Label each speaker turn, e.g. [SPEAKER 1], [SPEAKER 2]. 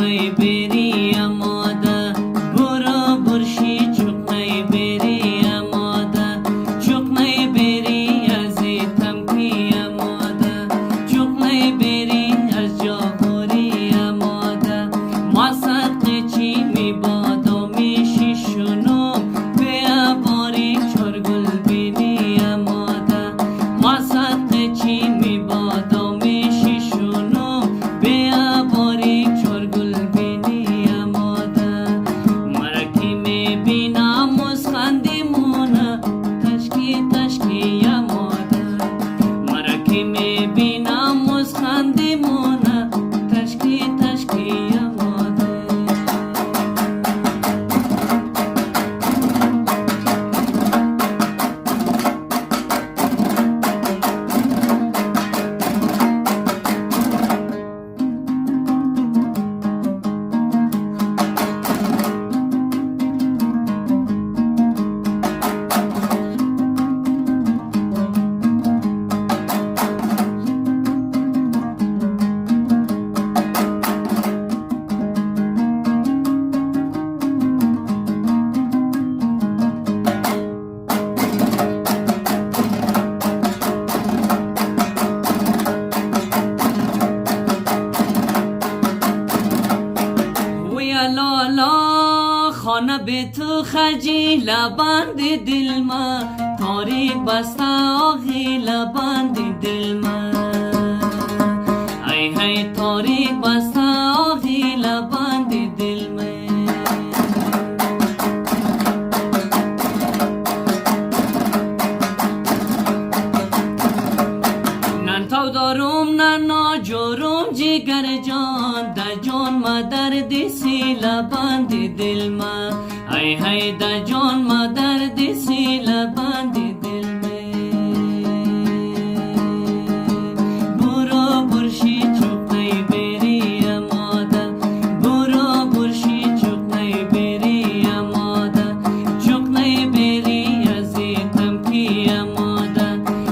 [SPEAKER 1] نی بری اماده برو برشی چوک نی بری اماده چوک نی بری از تمکی اماده چوک نی بری از جاهوری اماده ما صدق چی می بادا میشی شنو بیا باری چرگل بینی اماده ما صدق چی می بادا میشی شنو بیا باری چرگل بینی اماده مرکی می بینم مسخندی مونه تشکی تشکی اماده مرکی می بینم مسخندی مونه تشکی تشکی اماده لالا خانه به تو خجیل بند دل ما تاریک بسته آغیل بند دل ما ای های تاریک بسته آغیل بند دل ما نن تو دارم نن ناجورم جگر جان دا جان ما درد سیل بند دل ما ای های دا جان ما درد سیل بند